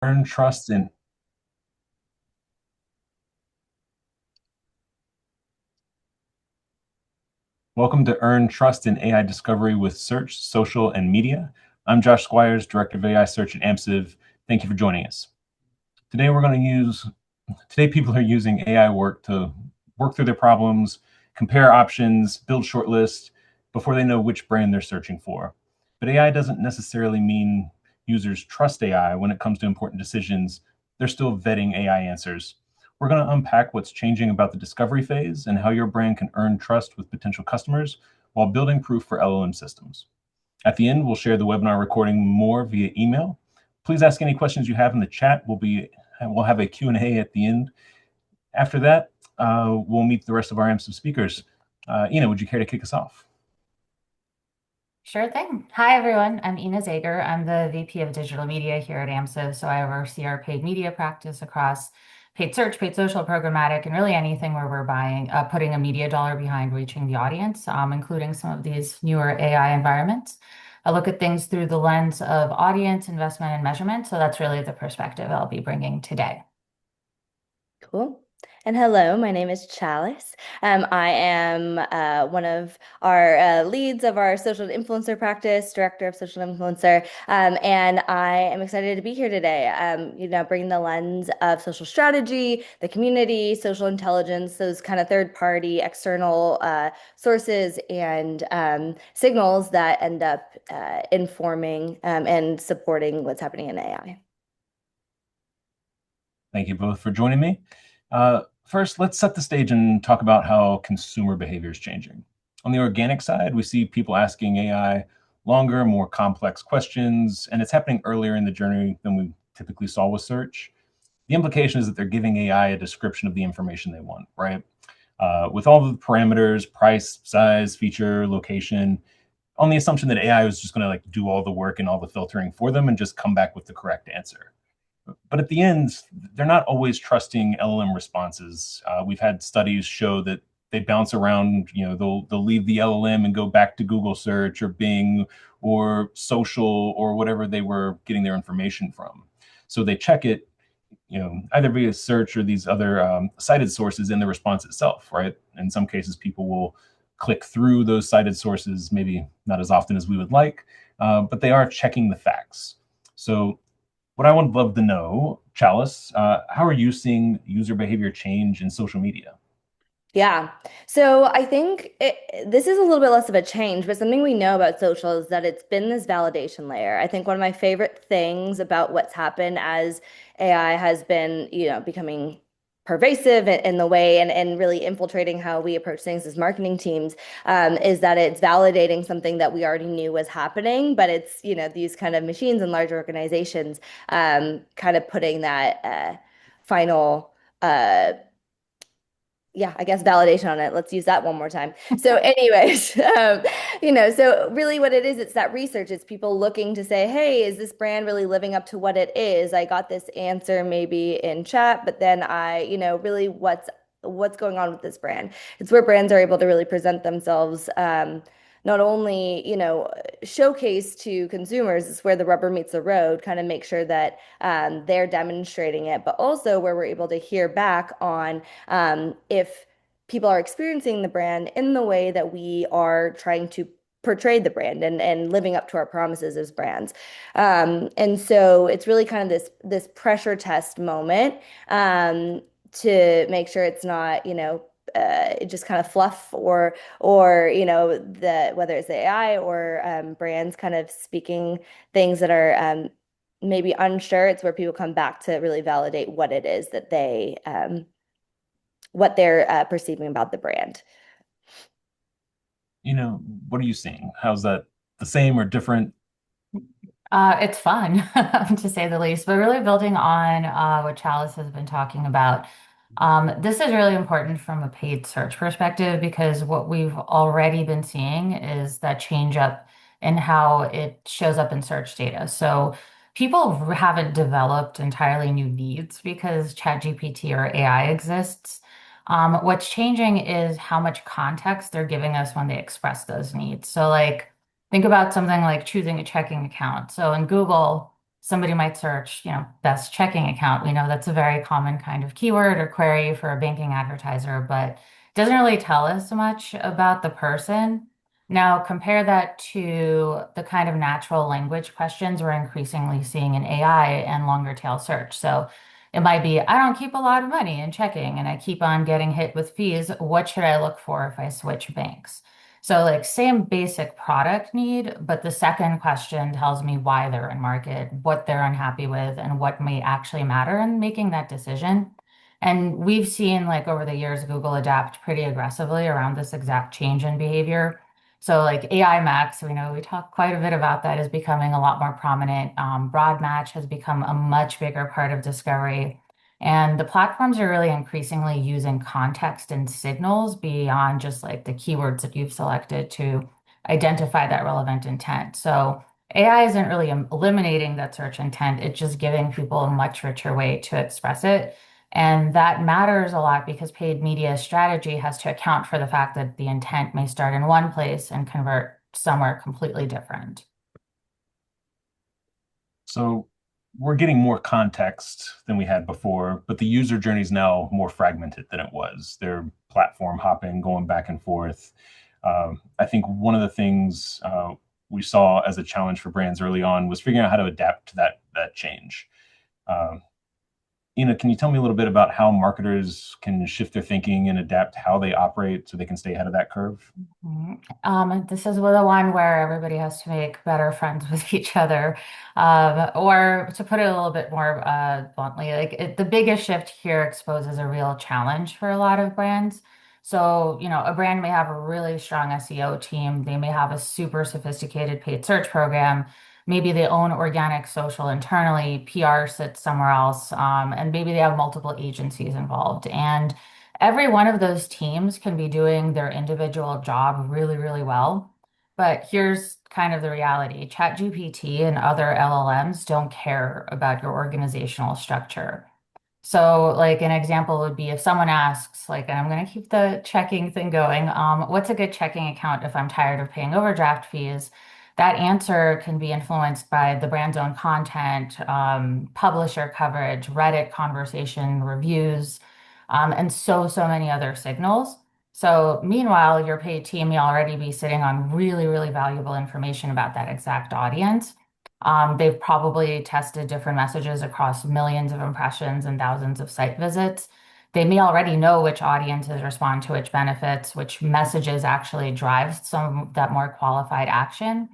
Earn trust in Welcome to Earn Trust in AI Discovery with Search, Social, and Media. I'm Josh Squires, Director of AI Search at Amsive. Thank you for joining us. Today we're going to use Today people are using AI work to work through their problems, compare options, build shortlists before they know which brand they're searching for. But AI doesn't necessarily mean users trust AI when it comes to important decisions. They're still vetting AI answers. We're going to unpack what's changing about the discovery phase and how your brand can earn trust with potential customers while building proof for LLM systems. At the end, we'll share the webinar recording more via email. Please ask any questions you have in the chat. We'll have a Q&A at the end. After that, we'll meet the rest of our AMSIV speakers. Ina, would you care to kick us off? Sure thing. Hi, everyone. I'm Ina Zeyger. I'm the VP of Digital Media here at Amsive. So I oversee our paid media practice across paid search, paid social, programmatic, and really anything where we're putting a media dollar behind reaching the audience, including some of these newer AI environments. I look at things through the lens of audience, investment, and measurement. So that's really the perspective I'll be bringing today. Cool. And hello, my name is Chalice. I am one of our leads of our social influencer practice, director of social influencer, and I am excited to be here today. Bringing the lens of social strategy, the community, social intelligence, those kind of third-party external sources and signals that end up informing and supporting what's happening in AI. Thank you both for joining me. First, let's set the stage and talk about how consumer behavior is changing. On the organic side, we see people asking AI longer, more complex questions, and it's happening earlier in the journey than we typically saw with search. The implication is that they're giving AI a description of the information they want, right? With all the parameters, price, size, feature, location, on the assumption that AI was just going to do all the work and all the filtering for them and just come back with the correct answer. But at the end, they're not always trusting LLM responses. We've had studies show that they bounce around. They'll leave the LLM and go back to Google search or Bing or social or whatever they were getting their information from. So they check it, either via search or these other cited sources in the response itself, right? In some cases, people will click through those cited sources, maybe not as often as we would like, but they are checking the facts. So what I would love to know, Chalice, how are you seeing user behavior change in social media? Yeah. So I think this is a little bit less of a change, but something we know about social is that it's been this validation layer. I think one of my favorite things about what's happened as AI has been, becoming pervasive in the way and really infiltrating how we approach things as marketing teams, is that it's validating something that we already knew was happening, but it's, these kind of machines and large organizations kind of putting that final yeah, I guess validation on it. Let's use that one more time. So, anyways, so really what it is, it's that research. It's people looking to say, hey, is this brand really living up to what it is? I got this answer maybe in chat, but then really what's going on with this brand? It's where brands are able to really present themselves not only, showcase to consumers, is where the rubber meets the road, kind of make sure that they're demonstrating it, but also where we're able to hear back on if people are experiencing the brand in the way that we are trying to portray the brand and living up to our promises as brands. And so it's really kind of this pressure test moment to make sure it's not, just kind of fluff or the whether it's the AI or brands kind of speaking things that are maybe unsure. It's where people come back to really validate what it is that what they're perceiving about the brand. What are you seeing? How's that, the same or different? It's fun, to say the least, but really building on what Chalice has been talking about. This is really important from a paid search perspective because what we've already been seeing is that change up in how it shows up in search data. So people haven't developed entirely new needs because ChatGPT or AI exists. What's changing is how much context they're giving us when they express those needs. So like think about something like choosing a checking account. So in Google, somebody might search, best checking account. We know that's a very common kind of keyword or query for a banking advertiser, but it doesn't really tell us much about the person. Now, compare that to the kind of natural language questions we're increasingly seeing in AI and longer tail search. So it might be, I don't keep a lot of money in checking and I keep on getting hit with fees. What should I look for if I switch banks? So like same basic product need, but the second question tells me why they're in market, what they're unhappy with, and what may actually matter in making that decision. And we've seen like over the years, Google adapt pretty aggressively around this exact change in behavior. So like AI Max, we know we talk quite a bit about that is becoming a lot more prominent. Broad match has become a much bigger part of discovery. And the platforms are really increasingly using context and signals beyond just like the keywords that you've selected to identify that relevant intent. So AI isn't really eliminating that search intent, it's just giving people a much richer way to express it. And that matters a lot because paid media strategy has to account for the fact that the intent may start in one place and convert somewhere completely different. So we're getting more context than we had before, but the user journey is now more fragmented than it was. They're platform hopping, going back and forth. I think one of the things we saw as a challenge for brands early on was figuring out how to adapt to that change. Um, can you tell me a little bit about how marketers can shift their thinking and adapt how they operate so they can stay ahead of that curve? This is the one where everybody has to make better friends with each other. Or to put it a little bit more bluntly, the biggest shift here exposes a real challenge for a lot of brands. So, a brand may have a really strong SEO team. They may have a super sophisticated paid search program. Maybe they own organic social internally, PR sits somewhere else, and maybe they have multiple agencies involved. And every one of those teams can be doing their individual job really, really well. But here's kind of the reality. ChatGPT and other LLMs don't care about your organizational structure. So, like an example would be if someone asks, like, and I'm going to keep the checking thing going, what's a good checking account if I'm tired of paying overdraft fees? That answer can be influenced by the brand's own content, publisher coverage, Reddit conversation, reviews, and so many other signals. So, meanwhile, your paid team may already be sitting on really, really valuable information about that exact audience. They've probably tested different messages across millions of impressions and thousands of site visits. They may already know which audiences respond to which benefits, which messages actually drive some of that more qualified action.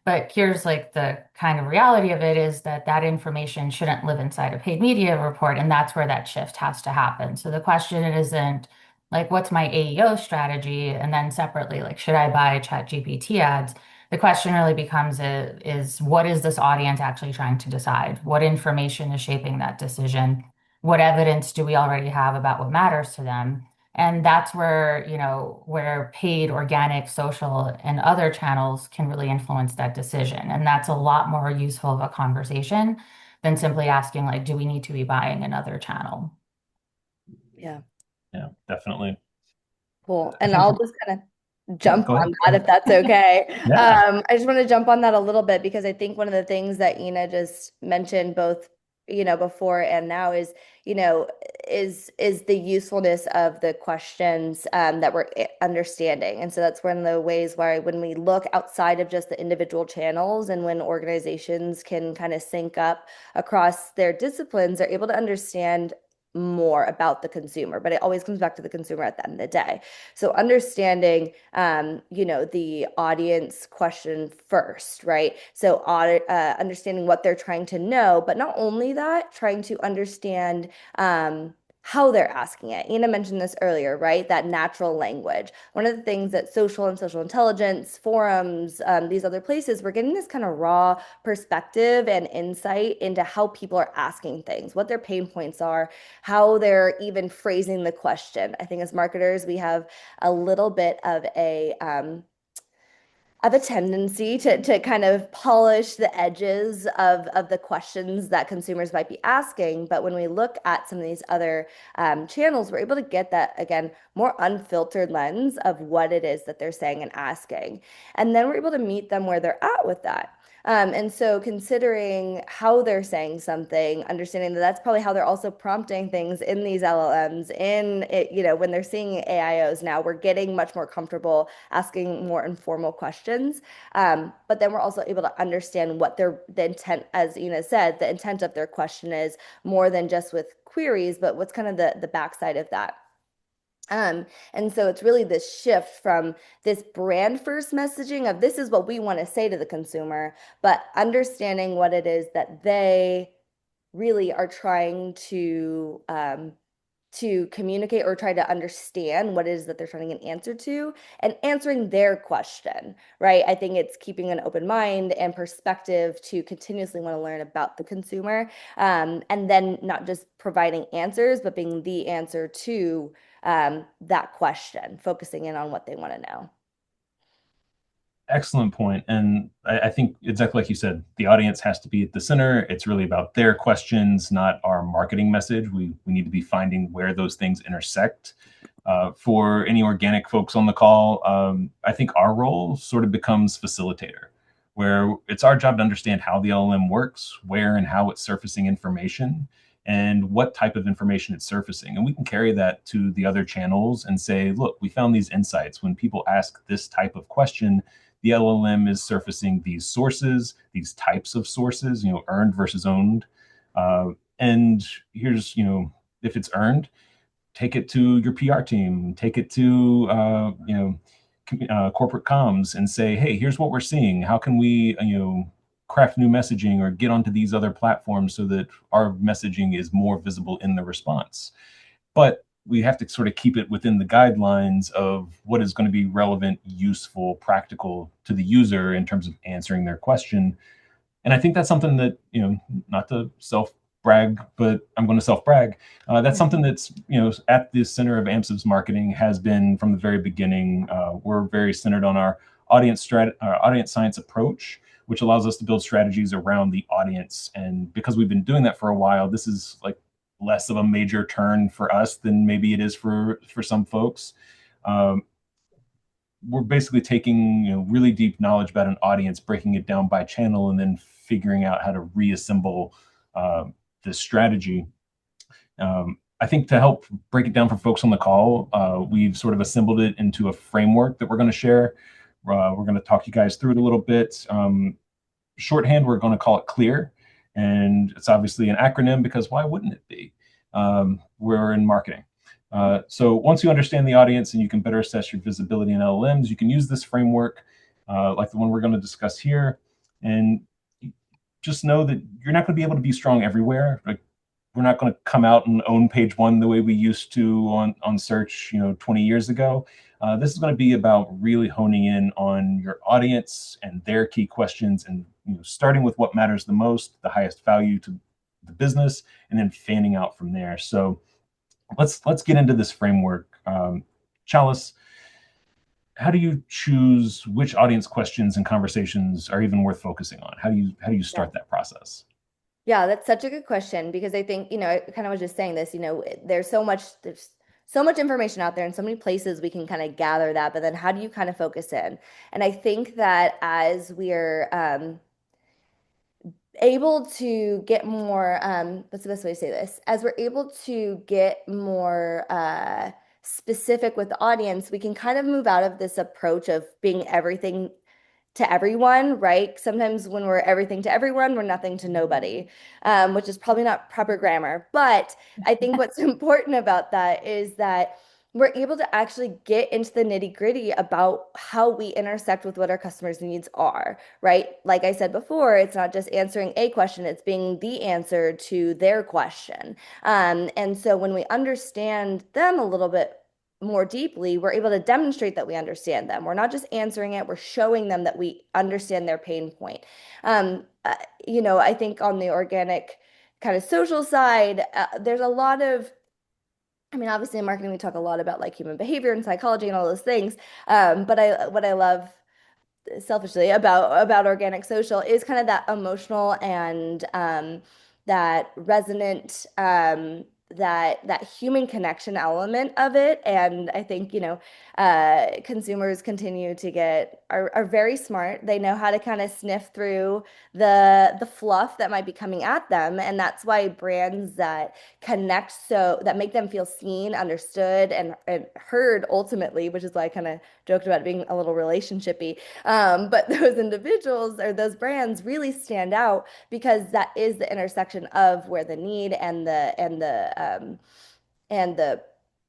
But here's like the kind of reality of it is that that information shouldn't live inside a paid media report, and that's where that shift has to happen. So the question isn't like, what's my AEO strategy? And then separately, like, should I buy ChatGPT ads? The question really becomes is what is this audience actually trying to decide? What information is shaping that decision? What evidence do we already have about what matters to them? And that's where, where paid, organic, social, and other channels can really influence that decision. And that's a lot more useful of a conversation than simply asking, like, do we need to be buying another channel? Yeah. Yeah, definitely. Cool. I And think I'll from, just kind of yeah, jump go ahead. on that if that's okay. Yeah. I just want to jump on that a little bit because I think one of the things that Ina just mentioned both, before and now is, you know, is the usefulness of the questions that we're understanding. And so that's one of the ways where when we look outside of just the individual channels and when organizations can kind of sync up across their disciplines, they're able to understand more about the consumer, but it always comes back to the consumer at the end of the day. So understanding, the audience question first, right? So understanding what they're trying to know, but not only that, trying to understand how they're asking it. Ina mentioned this earlier, right? That natural language. One of the things that social and social intelligence forums, these other places, we're getting this kind of raw perspective and insight into how people are asking things, what their pain points are, how they're even phrasing the question. I think as marketers, we have a little bit of a tendency to kind of polish the edges of the questions that consumers might be asking. But when we look at some of these other channels, we're able to get that, again, more unfiltered lens of what it is that they're saying and asking. And then we're able to meet them where they're at with that. And so considering how they're saying something, understanding that that's probably how they're also prompting things in these LLMs, in it, when they're seeing AIOs now, we're getting much more comfortable asking more informal questions. But then we're also able to understand what the intent, as Ina said, the intent of their question is more than just with queries, but what's kind of the backside of that. And so it's really this shift from this brand first messaging of this is what we want to say to the consumer, but understanding what it is that they really are trying to communicate or try to understand what it is that they're trying to get an answer to and answering their question, right? I think it's keeping an open mind and perspective to continuously want to learn about the consumer, and then not just providing answers, but being the answer to that question, focusing in on what they want to know. Excellent point. And I think exactly like you said, the audience has to be at the center. It's really about their questions, not our marketing message. We need to be finding where those things intersect. For any organic folks on the call, I think our role sort of becomes facilitator, where it's our job to understand how the LLM works, where and how it's surfacing information, and what type of information it's surfacing. And we can carry that to the other channels and say, look, we found these insights. When people ask this type of question, the LLM is surfacing these sources, these types of sources, earned versus owned. And here's, if it's earned, take it to your PR team, take it to, corporate comms and say, hey, here's what we're seeing. How can we, craft new messaging or get onto these other platforms so that our messaging is more visible in the response? But we have to sort of keep it within the guidelines of what is going to be relevant, useful, practical to the user in terms of answering their question. And I think that's something that, not to self brag, but I'm going to self brag. That's something that's, at the center of Amsive's marketing has been from the very beginning. We're very centered on our audience science approach, which allows us to build strategies around the audience. And because we've been doing that for a while, this is like less of a major turn for us than maybe it is for some folks. Um, we're basically taking really deep knowledge about an audience, breaking it down by channel, and then figuring out how to reassemble this strategy. I think to help break it down for folks on the call, we've sort of assembled it into a framework that we're going to share. We're going to talk you guys through it a little bit. Shorthand, we're going to call it CLEAR. And it's obviously an acronym because why wouldn't it be? We're in marketing. So once you understand the audience and you can better assess your visibility in LLMs, you can use this framework like the one we're going to discuss here. And just know that you're not going to be able to be strong everywhere. Like, we're not going to come out and own page one the way we used to on search 20 years ago. This is going to be about really honing in on your audience and their key questions, and starting with what matters the most, the highest value to the business, and then fanning out from there. So let's get into this framework. Chalice, how do you choose which audience questions and conversations are even worth focusing on? How do you Yeah. start that process? Yeah, that's such a good question because I think, I kind of was just saying this, there's so much information out there and so many places we can kind of gather that, but then how do you kind of focus in? And I think that as we're able to get more, what's the best way to say this? As we're able to get more specific with the audience, we can kind of move out of this approach of being everything to everyone, right? Sometimes when we're everything to everyone, we're nothing to nobody, which is probably not proper grammar. But I think what's important about that is that we're able to actually get into the nitty gritty about how we intersect with what our customers' needs are, right? Like I said before, it's not just answering a question, it's being the answer to their question. And so when we understand them a little bit more deeply, we're able to demonstrate that we understand them. We're not just answering it, we're showing them that we understand their pain point. I think on the organic kind of social side, there's a lot of, I mean, obviously in marketing, we talk a lot about like human behavior and psychology and all those things. But what I love selfishly about organic social is kind of that emotional and that resonant that human connection element of it. And I think, consumers continue to are very smart. They know how to kind of sniff through the fluff that might be coming at them. And that's why brands that connect, so that make them feel seen, understood, and heard ultimately, which is why I kind of joked about it being a little relationshipy. But those individuals or those brands really stand out because that is the intersection of where the need and the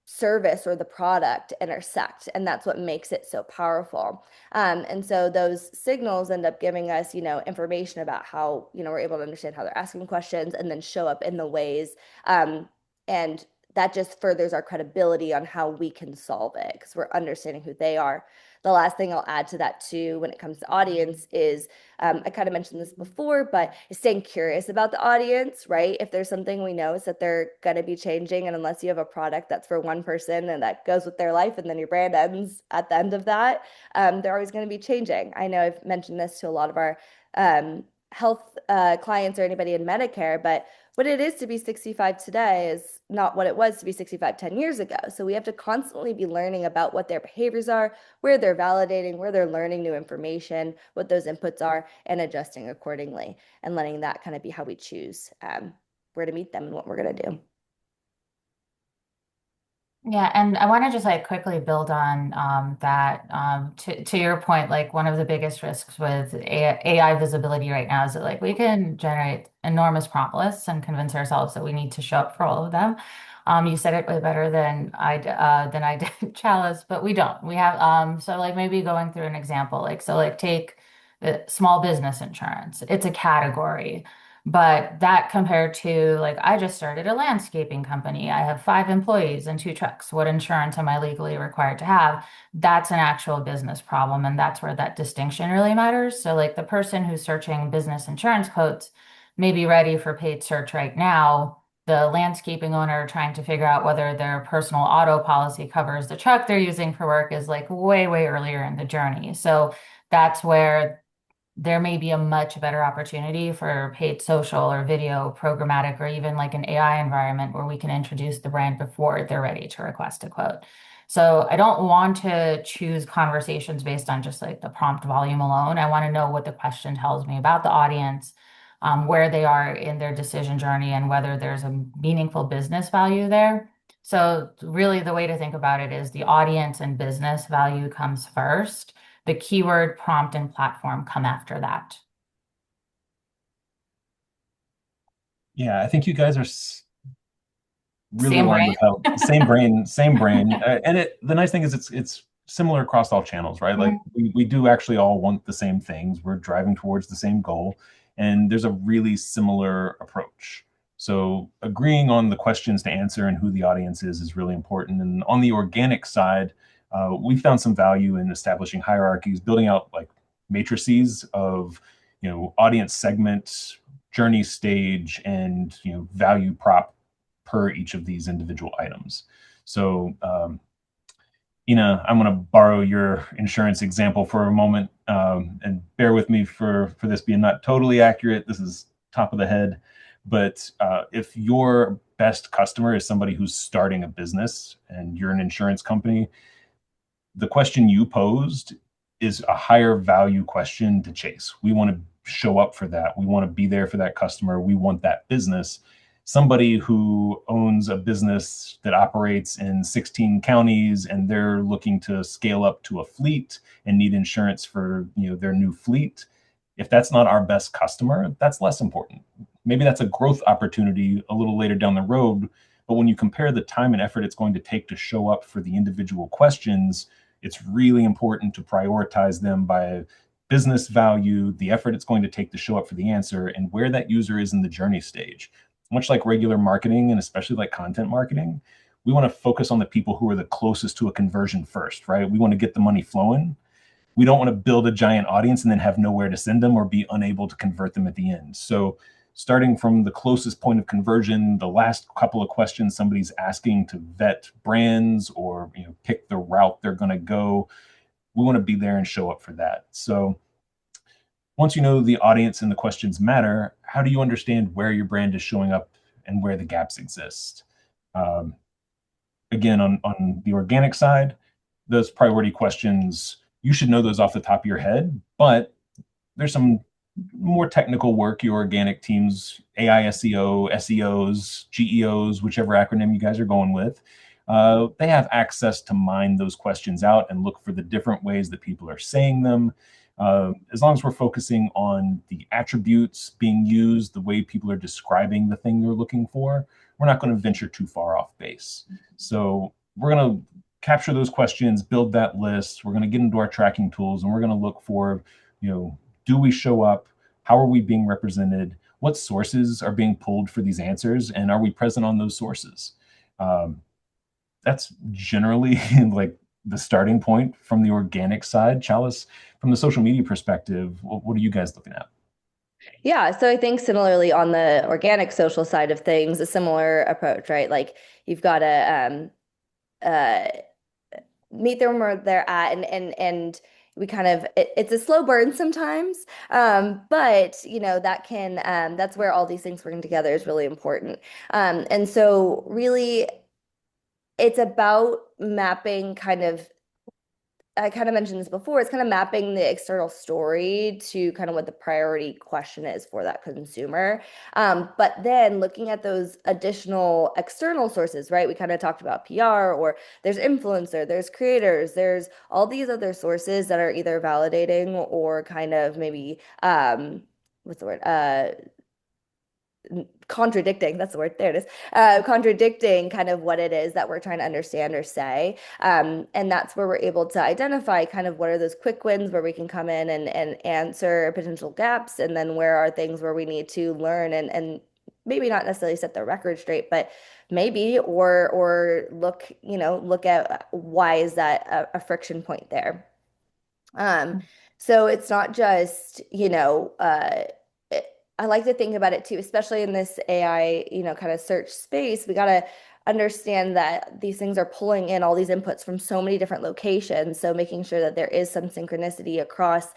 service or the product intersect, and that's what makes it so powerful. And so those signals end up giving us, information about how, we're able to understand how they're asking questions and then show up in the ways. And that just furthers our credibility on how we can solve it because we're understanding who they are. The last thing I'll add to that too, when it comes to audience, is I kind of mentioned this before, but staying curious about the audience, right? If there's something we know is that they're going to be changing, and unless you have a product that's for one person and that goes with their life, and then your brand ends at the end of that, they're always going to be changing. I know I've mentioned this to a lot of our health clients or anybody in Medicare, but what it is to be 65 today is not what it was to be 65 10 years ago. So we have to constantly be learning about what their behaviors are, where they're validating, where they're learning new information, what those inputs are, and adjusting accordingly, and letting that kind of be how we choose where to meet them and what we're going to do. Yeah, and I want to just like quickly build on that. To your point, like one of the biggest risks with AI visibility right now is that like we can generate enormous prompt lists and convince ourselves that we need to show up for all of them. You said it way better than I did Chalice, but we don't. We have so like maybe going through an example, like so like take small business insurance. It's a category. But that compared to like, I just started a landscaping company. I have 5 employees and 2 trucks. What insurance am I legally required to have? That's an actual business problem. And that's where that distinction really matters. So, like, the person who's searching business insurance quotes may be ready for paid search right now. The landscaping owner trying to figure out whether their personal auto policy covers the truck they're using for work is like way, way earlier in the journey. So, that's where there may be a much better opportunity for paid social or video, programmatic, or even like an AI environment where we can introduce the brand before they're ready to request a quote. So I don't want to choose conversations based on just like the prompt volume alone. I want to know what the question tells me about the audience, where they are in their decision journey, and whether there's a meaningful business value there. So really the way to think about it is the audience and business value comes first. The keyword, prompt, and platform come after that. Yeah, I think you guys are really Same aligned brain. with how same brain. And the nice thing is it's similar across all channels, right? Like Mhm. we do actually all want the same things. We're driving towards the same goal, and there's a really similar approach. So agreeing on the questions to answer and who the audience is really important. And on the organic side, we found some value in establishing hierarchies, building out like matrices of audience segment, journey stage, and value prop per each of these individual items. So, Ina, I'm going to borrow your insurance example for a moment, and bear with me for this being not totally accurate. This is top of the head, but if your best customer is somebody who's starting a business and you're an insurance company, the question you posed is a higher value question to chase. We want to show up for that. We want to be there for that customer. We want that business. Somebody who owns a business that operates in 16 counties and they're looking to scale up to a fleet and need insurance for their new fleet. If that's not our best customer, that's less important. Maybe that's a growth opportunity a little later down the road. But when you compare the time and effort it's going to take to show up for the individual questions, it's really important to prioritize them by business value, the effort it's going to take to show up for the answer, and where that user is in the journey stage. Much like regular marketing, and especially like content marketing, we want to focus on the people who are the closest to a conversion first, right? We want to get the money flowing. We don't want to build a giant audience and then have nowhere to send them or be unable to convert them at the end. So starting from the closest point of conversion, the last couple of questions somebody's asking to vet brands or pick the route they're going to go, we want to be there and show up for that. So once you know the audience and the questions matter, how do you understand where your brand is showing up and where the gaps exist? Um, Again, on the organic side, those priority questions, you should know those off the top of your head, but there's some more technical work your organic teams, AI SEO, SEOs, GEOs, whichever acronym you guys are going with, they have access to mine those questions out and look for the different ways that people are saying them. As long as we're focusing on the attributes being used, the way people are describing the thing they're looking for, we're not going to venture too far off base. So we're going to capture those questions, build that list. We're going to get into our tracking tools, and we're going to look for, do we show up? How are we being represented? What sources are being pulled for these answers? And are we present on those sources? That's generally like the starting point from the organic side. Chalice, from the social media perspective, what are you guys looking at? Yeah, so I think similarly on the organic social side of things, a similar approach, right? Like you've got to uh, meet them where they're at, and we kind of it's a slow burn sometimes, but that can that's where all these things working together is really important. And so really, it's about mapping kind of I kind of mentioned this before, it's kind of mapping the external story to kind of what the priority question is for that consumer. But then looking at those additional external sources, right? We kind of talked about PR, or there's influencer, there's creators, there's all these other sources that are either validating or kind of maybe what's the word? Contradicting, that's the word, there it is, contradicting kind of what it is that we're trying to understand or say. And that's where we're able to identify kind of what are those quick wins where we can come in and answer potential gaps, and then where are things where we need to learn and maybe not necessarily set the record straight, but maybe or look at why is that a friction point there. Um, so it's not just, it, I like to think about it too, especially in this AI, kind of search space. We got to understand that these things are pulling in all these inputs from so many different locations. So making sure that there is some synchronicity across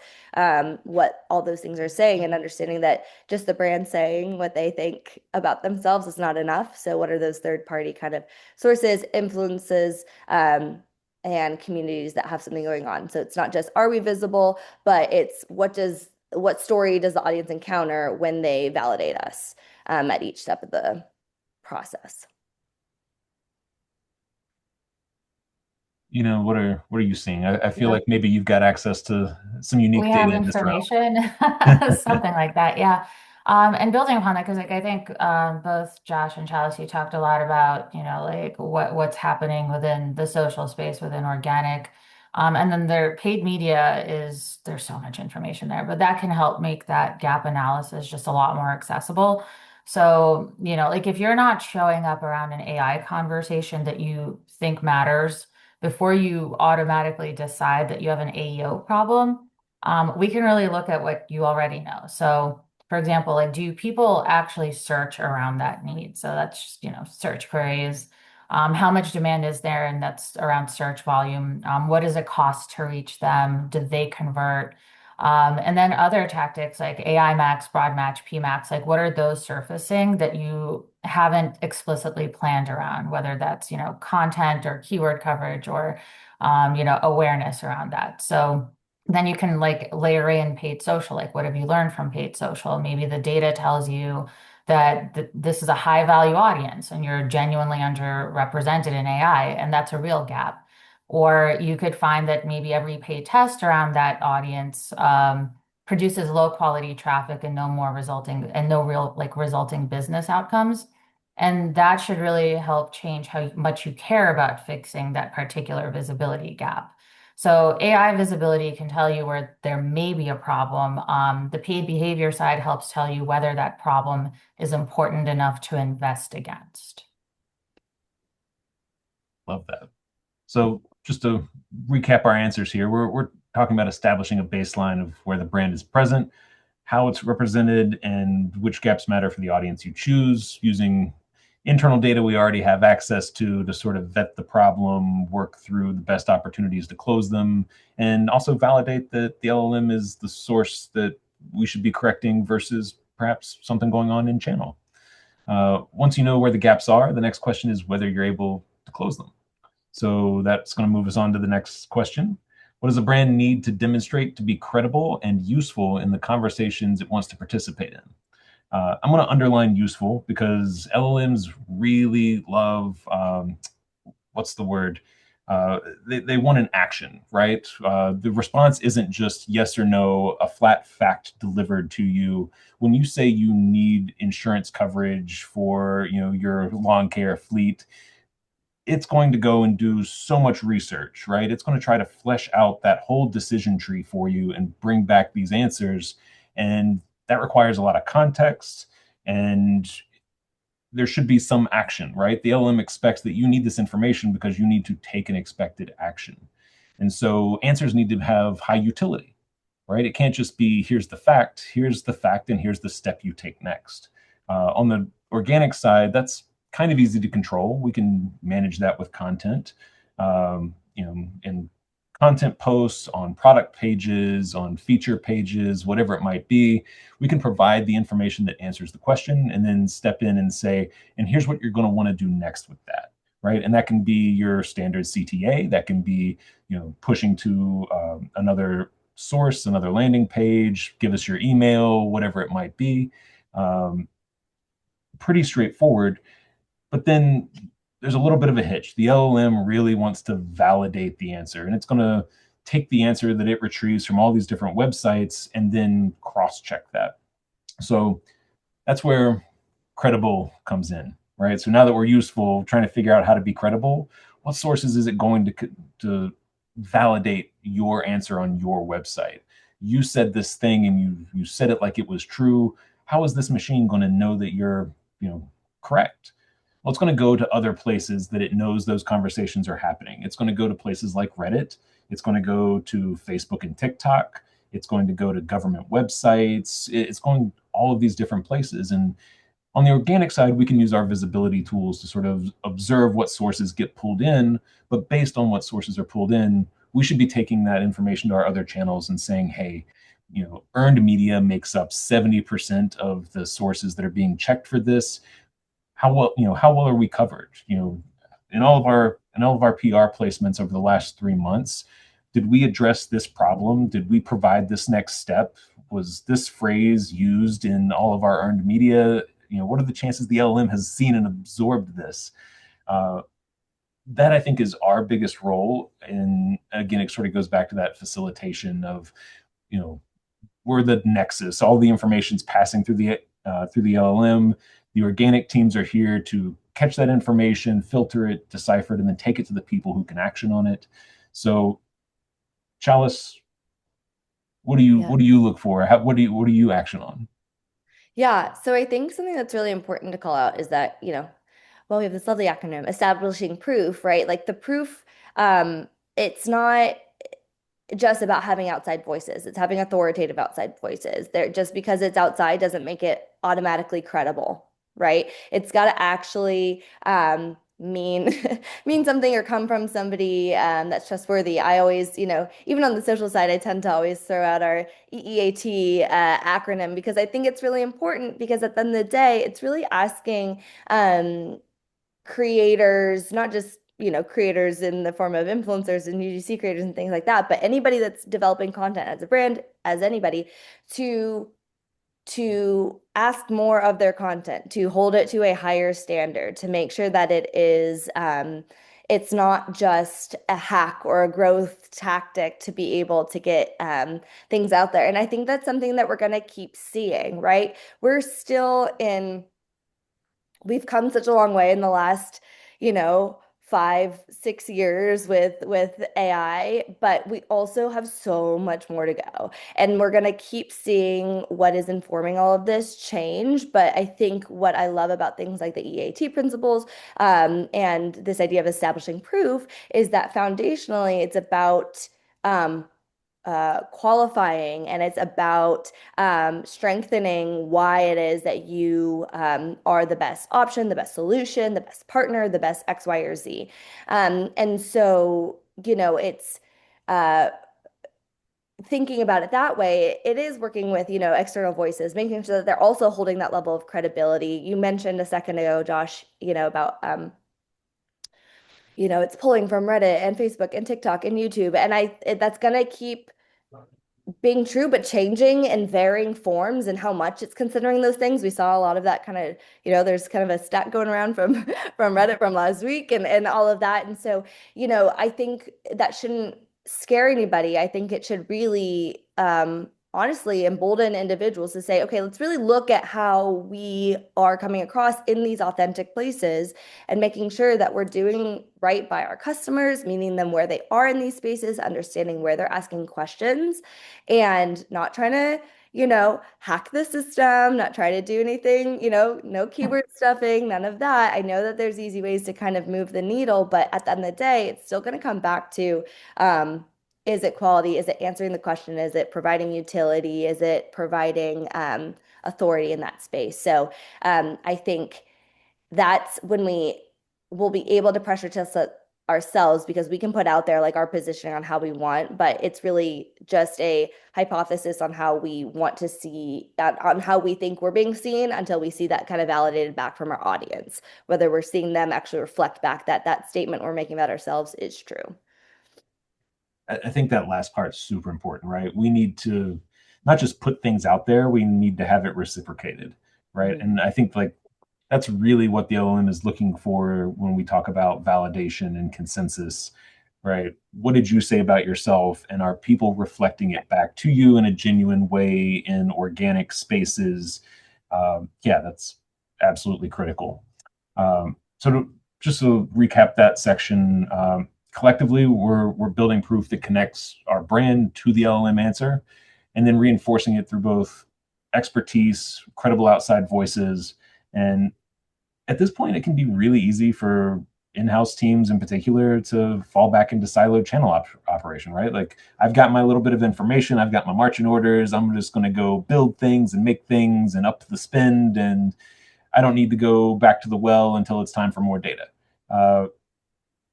what all those things are saying, and understanding that just the brand saying what they think about themselves is not enough. So what are those third party kind of sources, influences, and communities that have something going on. So it's not just are we visible, but it's what story does the audience encounter when they validate us at each step of the process. What are you seeing? I feel Yeah. like maybe you've got access to some We unique have data in this information, something like that. Yeah. And building upon that, because like I think both Josh and Chalice, you talked a lot about, like what's happening within the social space within organic. And then their paid media there's so much information there, but that can help make that gap analysis just a lot more accessible. So, like if you're not showing up around an AI conversation that you think matters, before you automatically decide that you have an AEO problem, we can really look at what you already know. So, for example, like, do people actually search around that need? So that's just, search queries. How much demand is there? And that's around search volume. What does it cost to reach them? Do they convert? And then other tactics like AI Max, Broad Match, PMax, like what are those surfacing that you haven't explicitly planned around, whether that's, content or keyword coverage or, awareness around that. So then you can like layer in paid social, like what have you learned from paid social? Maybe the data tells you that this is a high value audience and you're genuinely underrepresented in AI, and that's a real gap. Or you could find that maybe every paid test around that audience produces low quality traffic and no real like resulting business outcomes. And that should really help change how much you care about fixing that particular visibility gap. So AI visibility can tell you where there may be a problem. The paid behavior side helps tell you whether that problem is important enough to invest against. Love that. So just to recap our answers here, we're talking about establishing a baseline of where the brand is present, how it's represented, and which gaps matter for the audience you choose, using internal data we already have access to sort of vet the problem, work through the best opportunities to close them, and also validate that the LLM is the source that we should be correcting versus perhaps something going on in channel. Once you know where the gaps are, the next question is whether you're able to close them. So that's going to move us on to the next question. What does a brand need to demonstrate to be credible and useful in the conversations it wants to participate in? I'm going to underline useful because LLMs really love what's the word? They want an action, right? The response isn't just yes or no, a flat fact delivered to you. When you say you need insurance coverage for, your lawn care fleet, it's going to go and do so much research, right? It's going to try to flesh out that whole decision tree for you and bring back these answers. And that requires a lot of context, and there should be some action, right? The LLM expects that you need this information because you need to take an expected action. And so answers need to have high utility, right? It can't just be here's the fact, and here's the step you take next. On the organic side, that's kind of easy to control. We can manage that with content, in content posts, on product pages, on feature pages, whatever it might be. We can provide the information that answers the question and then step in and say, and here's what you're going to want to do next with that. Right. And that can be your standard CTA. That can be, pushing to another source, another landing page, give us your email, whatever it might be. Pretty straightforward. But then there's a little bit of a hitch. The LLM really wants to validate the answer, and it's going to take the answer that it retrieves from all these different websites and then cross-check that. So that's where credible comes in, right? So now that we're useful, trying to figure out how to be credible, what sources is it going to validate your answer on your website? You said this thing and you said it like it was true. How is this machine going to know that you're, correct? Well, it's going to go to other places that it knows those conversations are happening. It's going to go to places like Reddit. It's going to go to Facebook and TikTok. It's going to go to government websites. It's going all of these different places. And on the organic side, we can use our visibility tools to sort of observe what sources get pulled in. But based on what sources are pulled in, we should be taking that information to our other channels and saying, hey, earned media makes up 70% of the sources that are being checked for this. How well are we covered? In all of our PR placements over the last 3 months, did we address this problem? Did we provide this next step? Was this phrase used in all of our earned media? What are the chances the LLM has seen and absorbed this? That I think is our biggest role. And again, it sort of goes back to that facilitation of, we're the nexus. All the information's passing through the LLM. The organic teams are here to catch that information, filter it, decipher it, and then take it to the people who can action on it. So, Chalice, what do you look for? What do you action on? Yeah, so I think something that's really important to call out is that, well, we have this lovely acronym, establishing proof, right? Like the proof, it's not just about having outside voices. It's having authoritative outside voices. There, just because it's outside doesn't make it automatically credible, right? It's got to actually mean mean something or come from somebody that's trustworthy. I always, even on the social side, I tend to always throw out our EEAT acronym because I think it's really important because at the end of the day, it's really asking creators, not just creators in the form of influencers and UGC creators and things like that, but anybody that's developing content as a brand, as anybody, to ask more of their content, to hold it to a higher standard, to make sure that it's not just a hack or a growth tactic to be able to get things out there. And I think that's something that we're going to keep seeing, right? We've come such a long way in the last, 5, 6 years with AI, but we also have so much more to go. And we're gonna keep seeing what is informing all of this change. But I think what I love about things like the EAT principles and this idea of establishing proof is that foundationally it's about qualifying and it's about strengthening why it is that you are the best option, the best solution, the best partner, the best X, Y, or Z. And so, it's uh, thinking about it that way, it is working with, external voices, making sure that they're also holding that level of credibility. You mentioned a second ago, Josh, about it's pulling from Reddit and Facebook and TikTok and YouTube. And that's gonna keep being true, but changing in varying forms and how much it's considering those things. We saw a lot of that kind of, there's kind of a stat going around from from Reddit from last week and all of that. And so, I think that shouldn't scare anybody. I think it should really honestly embolden individuals to say, okay, let's really look at how we are coming across in these authentic places and making sure that we're doing right by our customers, meeting them where they are in these spaces, understanding where they're asking questions and not trying to, hack the system, not try to do anything, no keyword stuffing, none of that. I know that there's easy ways to kind of move the needle, but at the end of the day, it's still going to come back to, is it quality? Is it answering the question? Is it providing utility? Is it providing authority in that space? So I think that's when we will be able to pressure test ourselves because we can put out there like our positioning on how we want, but it's really just a hypothesis on how we want to see that, on how we think we're being seen until we see that kind of validated back from our audience, whether we're seeing them actually reflect back that that statement we're making about ourselves is true. I think that last part is super important, right? We need to not just put things out there, we need to have it reciprocated, right? Mhm. And I think like that's really what the LLM is looking for when we talk about validation and consensus, right? What did you say about yourself? And are people reflecting it back to you in a genuine way in organic spaces? Yeah, that's absolutely critical. Just to recap that section, collectively, we're building proof that connects our brand to the LLM answer, and then reinforcing it through both expertise, credible outside voices, and at this point, it can be really easy for in-house teams in particular to fall back into siloed channel operation, right? Like I've got my little bit of information, I've got my marching orders, I'm just going to go build things and make things and up the spend, and I don't need to go back to the well until it's time for more data. Uh,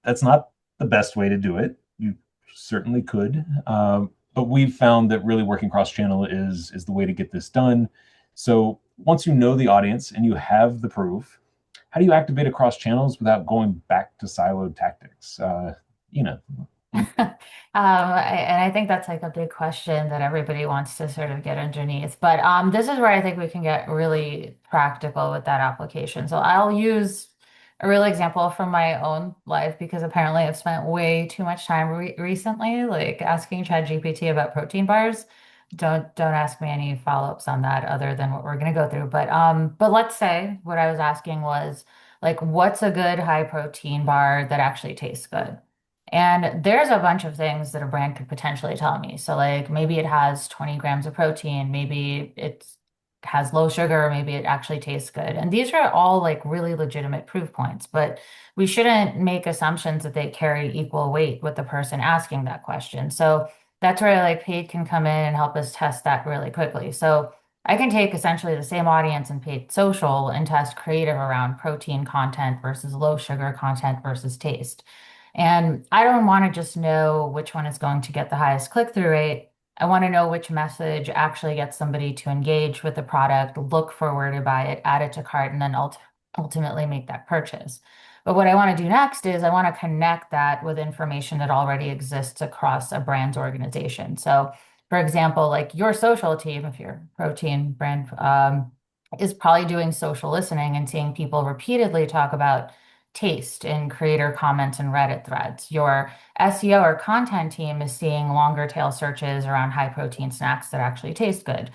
that's not the best way to do it. You certainly could, but we've found that really working cross-channel is the way to get this done. So once you know the audience and you have the proof, how do you activate across channels without going back to siloed tactics? You know, And I think that's like a big question that everybody wants to sort of get underneath. But this is where I think we can get really practical with that application. So I'll use a real example from my own life because apparently I've spent way too much time recently, like asking ChatGPT about protein bars. Don't ask me any follow-ups on that other than what we're gonna go through. But let's say what I was asking was like, what's a good high protein bar that actually tastes good? And there's a bunch of things that a brand could potentially tell me. So, like, maybe it has 20 grams of protein, maybe it has low sugar, maybe it actually tastes good. And these are all like really legitimate proof points, but we shouldn't make assumptions that they carry equal weight with the person asking that question. So, that's where like paid can come in and help us test that really quickly. So, I can take essentially the same audience in paid social and test creative around protein content versus low sugar content versus taste. And I don't want to just know which one is going to get the highest click-through rate. I want to know which message actually gets somebody to engage with the product, look for where to buy it, add it to cart, and then ultimately make that purchase. But what I want to do next is I want to connect that with information that already exists across a brand's organization. So, for example, like your social team, if you're a protein brand, is probably doing social listening and seeing people repeatedly talk about taste in creator comments and Reddit threads. Your SEO or content team is seeing longer tail searches around high protein snacks that actually taste good.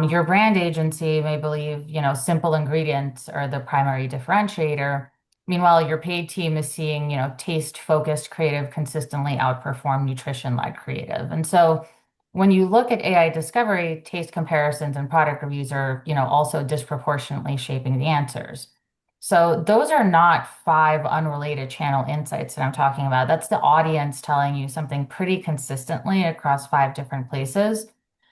Your brand agency may believe, simple ingredients are the primary differentiator. Meanwhile, your paid team is seeing, taste focused creative consistently outperform nutrition led creative. And so when you look at AI discovery, taste comparisons and product reviews are, also disproportionately shaping the answers. So those are not five unrelated channel insights that I'm talking about. That's the audience telling you something pretty consistently across five different places.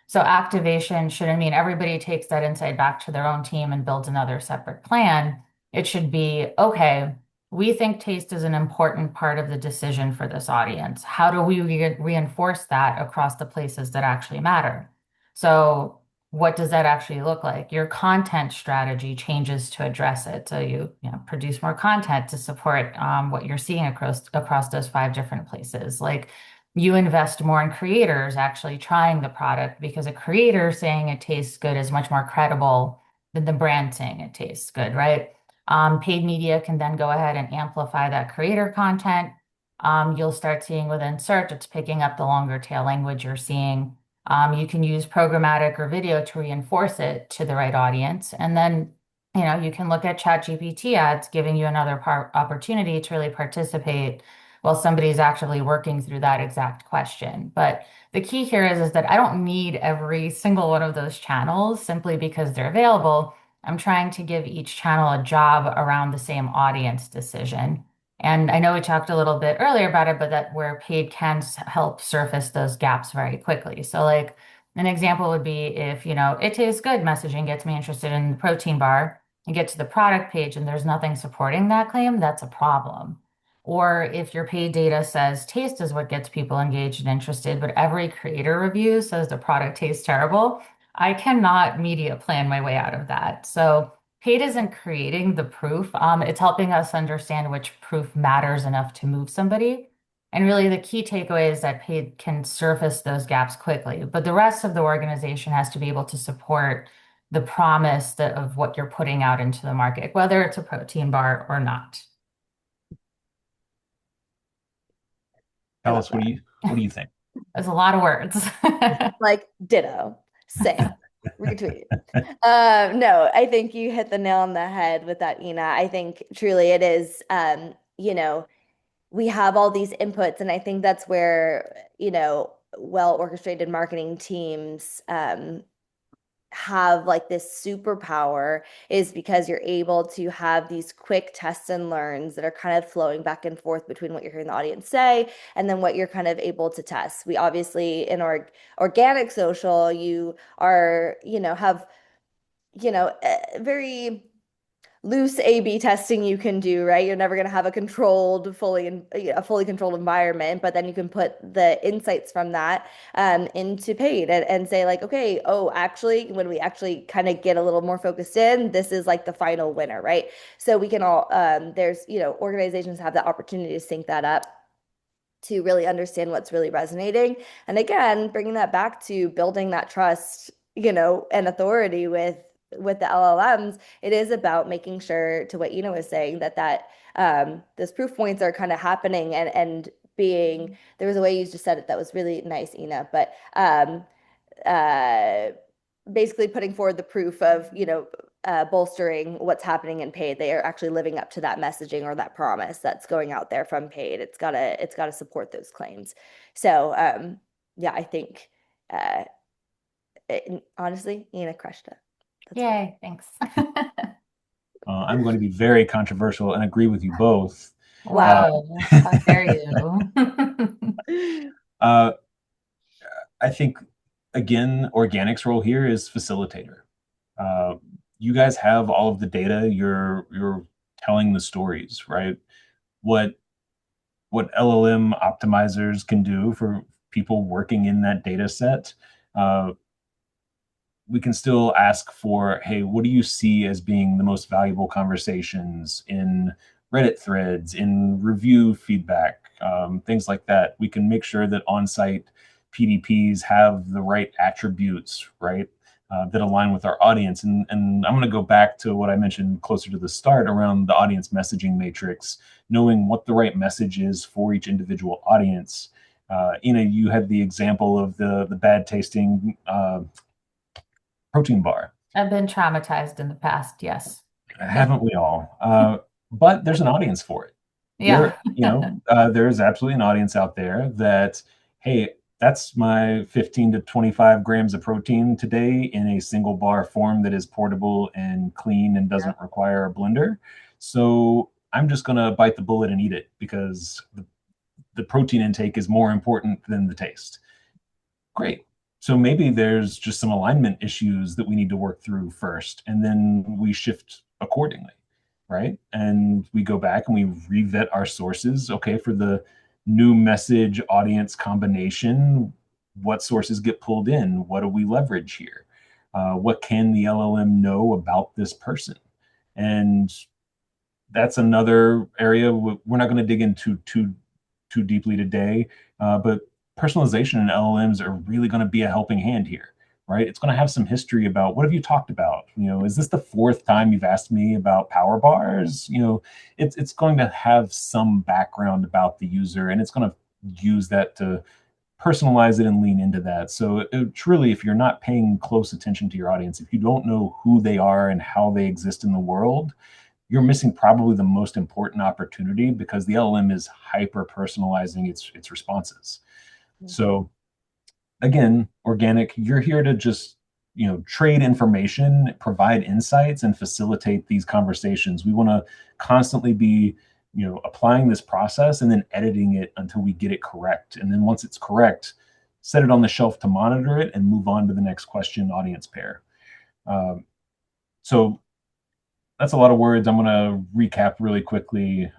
So activation shouldn't mean everybody takes that insight back to their own team and builds another separate plan. It should be, okay, we think taste is an important part of the decision for this audience. How do we reinforce that across the places that actually matter? So, what does that actually look like? Your content strategy changes to address it. So you know, produce more content to support what you're seeing across those five different places. Like you invest more in creators actually trying the product because a creator saying it tastes good is much more credible than the brand saying it tastes good, right? Paid media can then go ahead and amplify that creator content. You'll start seeing within search, it's picking up the longer tail language you're seeing. You can use programmatic or video to reinforce it to the right audience. And then, you know, you can look at ChatGPT ads, giving you another opportunity to really participate while somebody's actively working through that exact question. But the key here is that I don't need every single one of those channels simply because they're available. I'm trying to give each channel a job around the same audience decision. And I know we talked a little bit earlier about it, but that where paid can help surface those gaps very quickly. So like an example would be if, you know, it tastes good messaging gets me interested in the protein bar, you get to the product page and there's nothing supporting that claim, that's a problem. Or if your paid data says taste is what gets people engaged and interested, but every creator review says the product tastes terrible, I cannot media plan my way out of that. So paid isn't creating the proof. It's helping us understand which proof matters enough to move somebody. And really the key takeaway is that paid can surface those gaps quickly, but the rest of the organization has to be able to support the promise of what you're putting out into the market, whether it's a protein bar or not. I love Chalice, that. what do you think? There's a lot of words. Like ditto, same, retweet. No, I think you hit the nail on the head with that, Ina. I think truly it is, you know, we have all these inputs, and I think that's where, you know, well orchestrated marketing teams have like this superpower is because you're able to have these quick tests and learns that are kind of flowing back and forth between what you're hearing the audience say and then what you're kind of able to test. We obviously in our organic social, you are, you know, have, you know, very loose A/B testing you can do, right? You're never going to have a controlled, a fully controlled environment, but then you can put the insights from that into paid and say like, okay, oh, actually, when we actually kind of get a little more focused in, this is like the final winner, right? So we can all, there's, you know, organizations have the opportunity to sync that up to really understand what's really resonating. And again, bringing that back to building that trust, you know, and authority with the LLMs, it is about making sure, to what Ina was saying, that those proof points are kind of happening and being, there was a way you just said it that was really nice, Ina, but uh basically putting forward the proof of, you know, bolstering what's happening in paid. They are actually living up to that messaging or that promise that's going out there from paid. It's gotta support those claims. So yeah, I think honestly, Ina crushed it. That's what Yay, thanks. I'm going to be very controversial and agree with you both. Uh, wow. Whoa, how dare you? uh, I think, again, organic's role here is facilitator. Uh, you guys have all of the data. You're telling the stories, right? What what LLM optimizers can do for people working in that data set. Uh, we can still ask for, hey, what do you see as being the most valuable conversations in Reddit threads, in review feedback, things like that. We can make sure that on-site PDPs have the right attributes, right, that align with our audience. And I'm going to go back to what I mentioned closer to the start around the audience messaging matrix, knowing what the right message is for each individual audience. Ina, you had the example of the bad tasting protein bar. I've been traumatized in the past, yes. Haven't we all? But there's an audience for it. Yeah. There's absolutely an audience out there that, hey, that's my 15 to 25 grams of protein today in a single bar form that is portable and clean and doesn't require a blender. So I'm just going to bite the bullet and eat it because the protein intake is more important than the taste. Great. So maybe there's just some alignment issues that we need to work through first, and then we shift accordingly. right? And we go back and we revet our sources. Okay, for the new message audience combination, what sources get pulled in? What do we leverage here? What can the LLM know about this person? And that's another area we're not going to dig into too deeply today, but personalization and LLMs are really going to be a helping hand here, right? It's going to have some history about what have you talked about. Is this the fourth time you've asked me about power bars? It's going to have some background about the user, and it's going to use that to personalize it and lean into that. So truly, if you're not paying close attention to your audience, if you don't know who they are and how they exist in the world, you're missing probably the most important opportunity because the LLM is hyper personalizing its responses. So again, organic, you're here to just trade information, provide insights, and facilitate these conversations. We want to constantly be applying this process and then editing it until we get it correct. And then once it's correct, set it on the shelf to monitor it and move on to the next question audience pair. So that's a lot of words. I'm going to recap really quickly.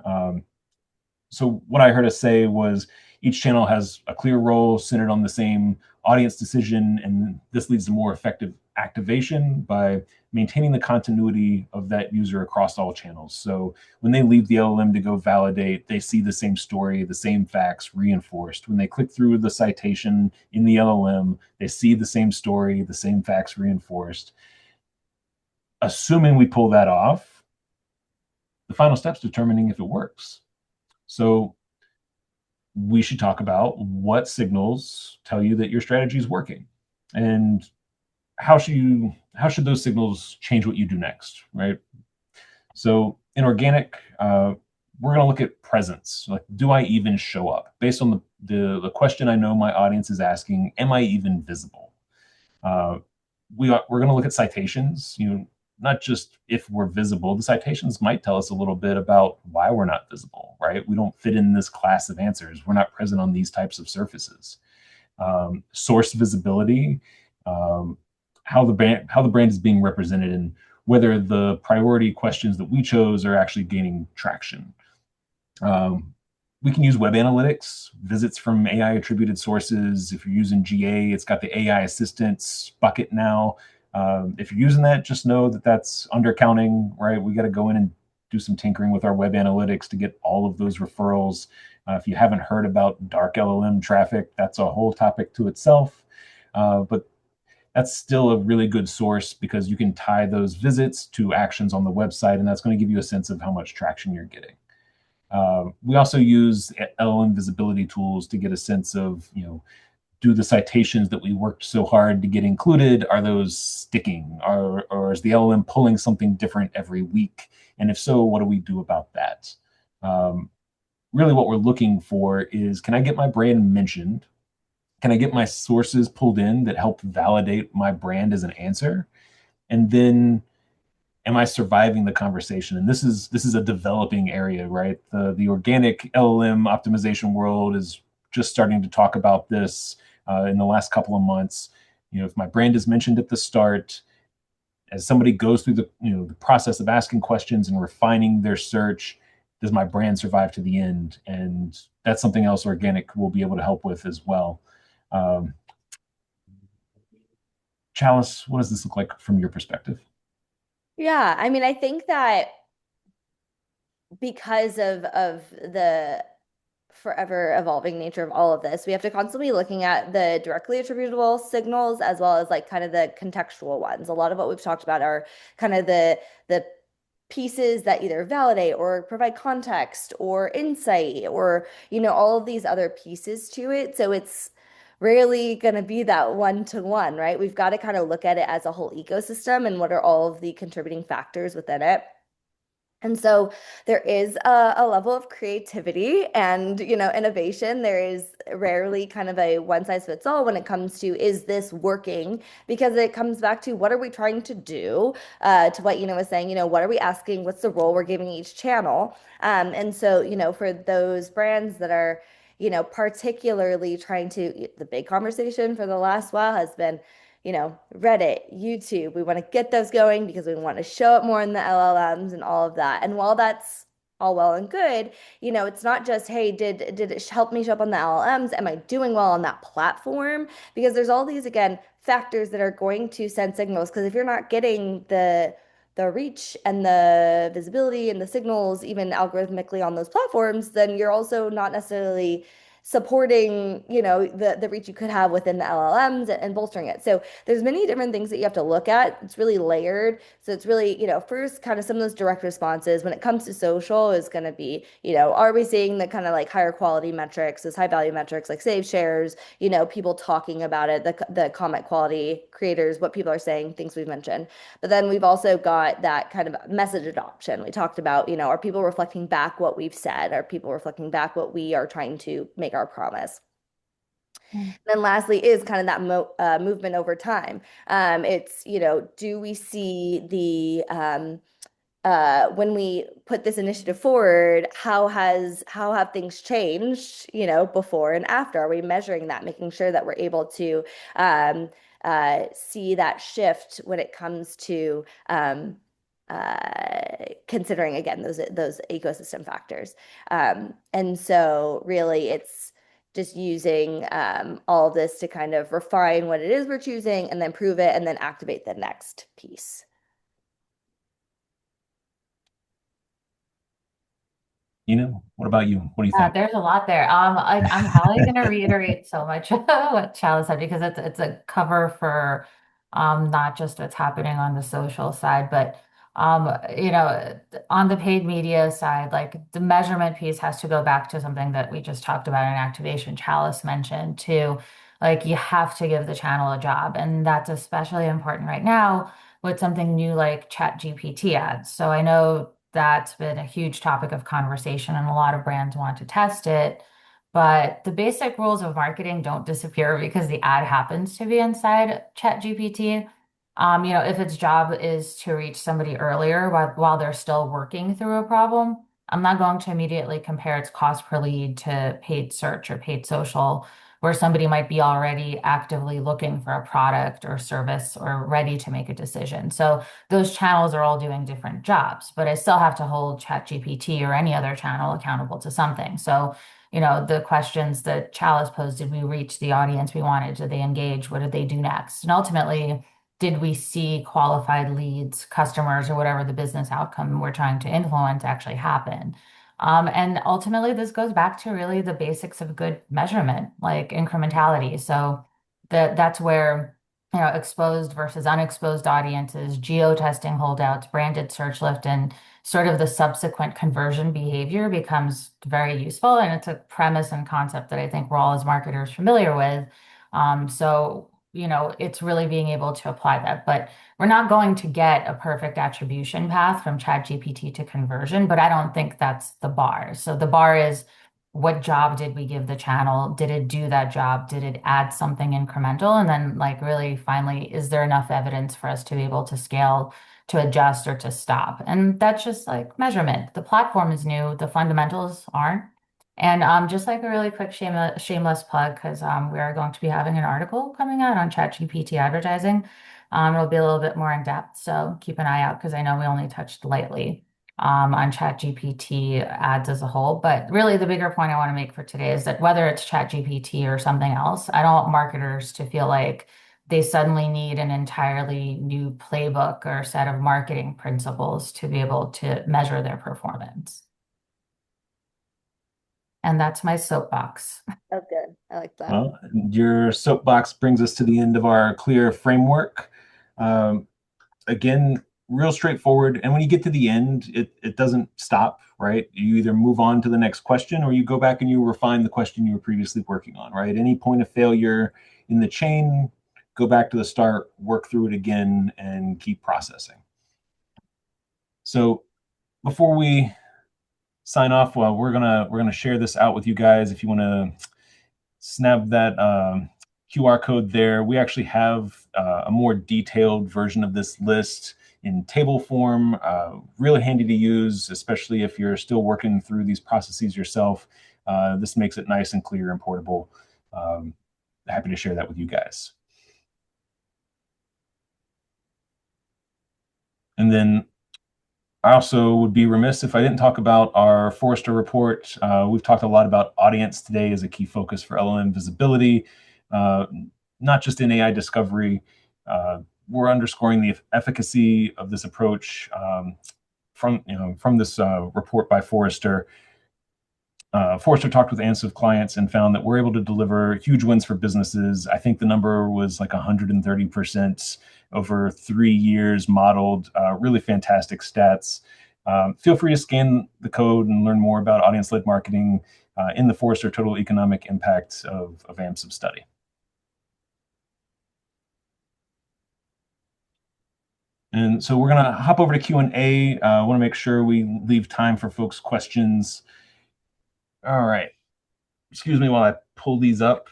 So what I heard us say was each channel has a clear role centered on the same audience decision, and this leads to more effective activation by maintaining the continuity of that user across all channels. So when they leave the LLM to go validate, they see the same story, the same facts reinforced. When they click through the citation in the LLM, they see the same story, the same facts reinforced. Assuming we pull that off, the final step's determining if it works. So we should talk about what signals tell you that your strategy is working, and how should those signals change what you do next, right? So in organic, we're going to look at presence. Like, do I even show up? Based on the question I know my audience is asking, am I even visible? We're going to look at citations. Not just if we're visible. The citations might tell us a little bit about why we're not visible, right? We don't fit in this class of answers. We're not present on these types of surfaces. Source visibility, how the brand is being represented, and whether the priority questions that we chose are actually gaining traction. We can use web analytics, visits from AI attributed sources. If you're using GA, it's got the AI assistance bucket now. If you're using that, just know that that's undercounting, right? We got to go in and do some tinkering with our web analytics to get all of those referrals. If you haven't heard about dark LLM traffic, that's a whole topic to itself. But that's still a really good source because you can tie those visits to actions on the website, and that's going to give you a sense of how much traction you're getting. We also use LLM visibility tools to get a sense of, do the citations that we worked so hard to get included, are those sticking? Or is the LLM pulling something different every week? And if so, what do we do about that? Really what we're looking for is, can I get my brand mentioned? Can I get my sources pulled in that help validate my brand as an answer? And then am I surviving the conversation? And this is a developing area, right? The organic LLM optimization world is just starting to talk about this in the last couple of months. If my brand is mentioned at the start, as somebody goes through the process of asking questions and refining their search, does my brand survive to the end? And that's something else organic will be able to help with as well. Chalice, what does this look like from your perspective? Yeah, I mean, I think that because of the forever evolving nature of all of this, we have to constantly be looking at the directly attributable signals as well as like kind of the contextual ones. A lot of what we've talked about are kind of the pieces that either validate or provide context or insight or all of these other pieces to it. So it's rarely going to be that one-to-one, right? We've got to kind of look at it as a whole ecosystem and what are all of the contributing factors within it. And so there is a level of creativity and, innovation. There is rarely kind of a one size fits all when it comes to, is this working? Because it comes back to what are we trying to do? To what, was saying, what are we asking? What's the role we're giving each channel? And so, for those brands that are, particularly trying to, the big conversation for the last while has been, Reddit, YouTube. We want to get those going because we want to show up more in the LLMs and all of that. And while that's all well and good, it's not just, hey, did it help me show up on the LLMs? Am I doing well on that platform? Because there's all these, again, factors that are going to send signals. Because if you're not getting the reach and the visibility and the signals, even algorithmically on those platforms, then you're also not necessarily supporting, the reach you could have within the LLMs and bolstering it. So there's many different things that you have to look at. It's really layered. So it's really, first kind of some of those direct responses when it comes to social is going to be, are we seeing the kind of like higher quality metrics, those high value metrics like save shares, people talking about it, the comment quality, creators, what people are saying, things we've mentioned. But then we've also got that kind of message adoption. We talked about, are people reflecting back what we've said? Are people reflecting back what we are trying to make our promise? Then lastly is kind of that movement over time. It's, do we see when we put this initiative forward, how have things changed, before and after? Are we measuring that, making sure that we're able to see that shift when it comes to considering again those ecosystem factors? And so really it's just using all of this to kind of refine what it is we're choosing and then prove it and then activate the next piece. What about you? What do you think? There's a lot there. I'm probably going to reiterate so much what Chalice said because it's a cover for not just what's happening on the social side, but on the paid media side, like the measurement piece has to go back to something that we just talked about in activation. Chalice mentioned too, like you have to give the channel a job, and that's especially important right now with something new like Chat GPT ads. So I know that's been a huge topic of conversation and a lot of brands want to test it. But the basic rules of marketing don't disappear because the ad happens to be inside ChatGPT. If its job is to reach somebody earlier while they're still working through a problem, I'm not going to immediately compare its cost per lead to paid search or paid social, where somebody might be already actively looking for a product or service or ready to make a decision. So those channels are all doing different jobs, but I still have to hold ChatGPT or any other channel accountable to something. So, the questions that Chalice posed, did we reach the audience we wanted? Did they engage? What did they do next? And ultimately, did we see qualified leads, customers, or whatever the business outcome we're trying to influence actually happen? And ultimately, this goes back to really the basics of good measurement, like incrementality. So that's where, exposed versus unexposed audiences, geo-testing holdouts, branded search lift, and sort of the subsequent conversion behavior becomes very useful. And it's a premise and concept that I think we're all as marketers familiar with. So, it's really being able to apply that. But we're not going to get a perfect attribution path from ChatGPT to conversion, but I don't think that's the bar. So the bar is, what job did we give the channel? Did it do that job? Did it add something incremental? And then, like, really finally, is there enough evidence for us to be able to scale, to adjust, or to stop? And that's just like measurement. The platform is new, the fundamentals aren't. And just like a really quick shameless plug, because we are going to be having an article coming out on ChatGPT advertising. It'll be a little bit more in depth, so keep an eye out because I know we only touched lightly on ChatGPT ads as a whole. But really, the bigger point I want to make for today is that whether it's ChatGPT or something else, I don't want marketers to feel like they suddenly need an entirely new playbook or set of marketing principles to be able to measure their performance. And that's my soapbox. That's good. I like that. Well, your soapbox brings us to the end of our clear framework. Um, Again, real straightforward. And when you get to the end, it doesn't stop, right? You either move on to the next question or you go back and you refine the question you were previously working on, right? Any point of failure in the chain, go back to the start, work through it again, and keep processing. So before we sign off, well, we're gonna share this out with you guys. If you want to snap that QR code there, we actually have a more detailed version of this list in table form. Really handy to use, especially if you're still working through these processes yourself. This makes it nice and clear and portable. Happy to share that with you guys. And then I also would be remiss if I didn't talk about our Forrester report. We've talked a lot about audience today as a key focus for LLM visibility, uh, not just in AI discovery. We're underscoring the efficacy of this approach from this report by Forrester. Forrester talked with Amsive clients and found that we're able to deliver huge wins for businesses. I think the number was like 130% over 3 years modeled. Really fantastic stats. Feel free to scan the code and learn more about audience-led marketing in the Forrester Total Economic Impact of Amsive study. And so we're going to hop over to Q&A. I want to make sure we leave time for folks' questions. All right. Excuse me while I pull these up.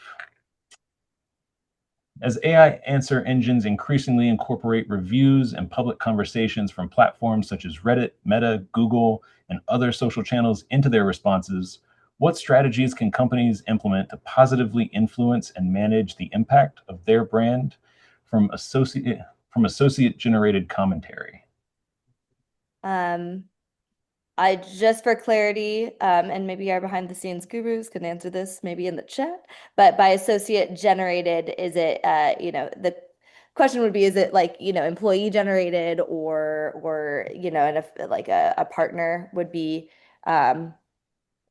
As AI answer engines increasingly incorporate reviews and public conversations from platforms such as Reddit, Meta, Google, and other social channels into their responses, what strategies can companies implement to positively influence and manage the impact of their brand from associate generated commentary? Um, I just for clarity, and maybe our behind the scenes gurus can answer this maybe in the chat, but by associate generated, is it the question would be, is it like, employee generated or and if like a partner would be um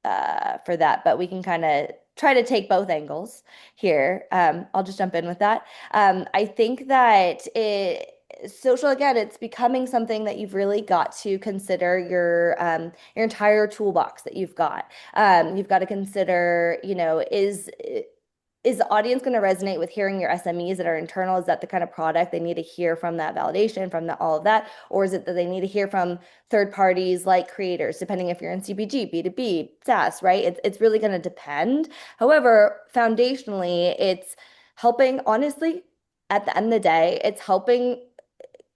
for that, but we can kind of try to take both angles here. I'll just jump in with that. I think that social again, it's becoming something that you've really got to consider your entire toolbox that you've got. You've got to consider, is the audience going to resonate with hearing your SMEs that are internal? Is that the kind of product they need to hear from that validation, from all of that? Or is it that they need to hear from third parties like creators, depending if you're in CPG, B2B, SaaS, right? It's really going to depend. However, foundationally, it's helping, honestly, at the end of the day, it's helping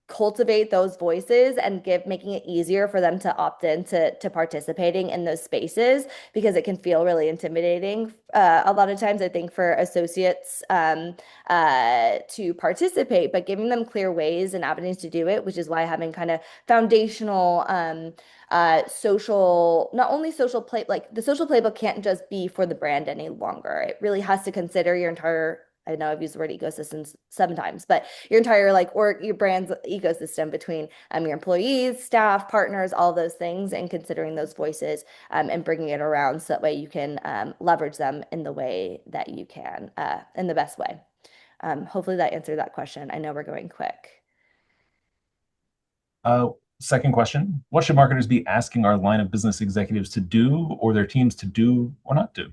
cultivate those voices and making it easier for them to opt in to participating in those spaces because it can feel really intimidating a lot of times I think for associates to participate, but giving them clear ways and avenues to do it, which is why having kind of foundational social, not only social play, like the social playbook can't just be for the brand any longer. It really has to consider your entire, I know I've used the word ecosystems 7 times, but your entire or your brand's ecosystem between your employees, staff, partners, all those things, and considering those voices and bringing it around so that way you can leverage them in the way that you can, in the best way. Hopefully that answered that question. I know we're going quick. Second question, what should marketers be asking our line of business executives to do or their teams to do or not do?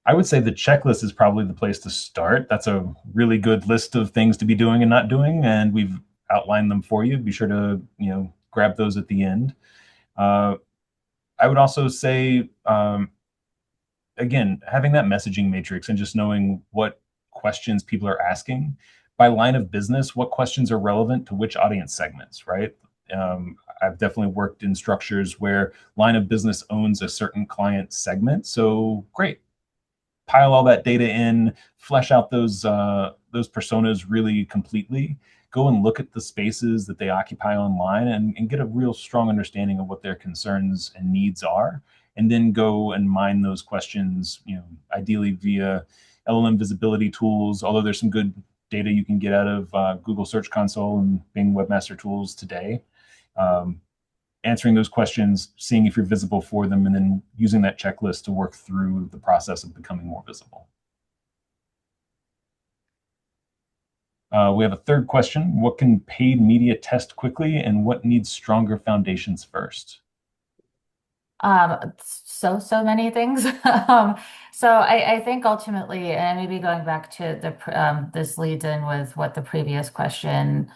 I would say the checklist is probably the place to start. That's a really good list of things to be doing and not doing, and we've outlined them for you. Be sure to grab those at the end. I would also say, again, having that messaging matrix and just knowing what questions people are asking by line of business, what questions are relevant to which audience segments, right? I've definitely worked in structures where line of business owns a certain client segment. So great, pile all that data in, flesh out those personas really completely, go and look at the spaces that they occupy online and get a real strong understanding of what their concerns and needs are, and then go and mine those questions, ideally via LLM visibility tools, although there's some good data you can get out of Google Search Console and Bing Webmaster Tools today. Answering those questions, seeing if you're visible for them, and then using that checklist to work through the process of becoming more visible. We have a third question. What can paid media test quickly and what needs stronger foundations first? So many things. So I think ultimately, and maybe going back to this leads in with what the previous question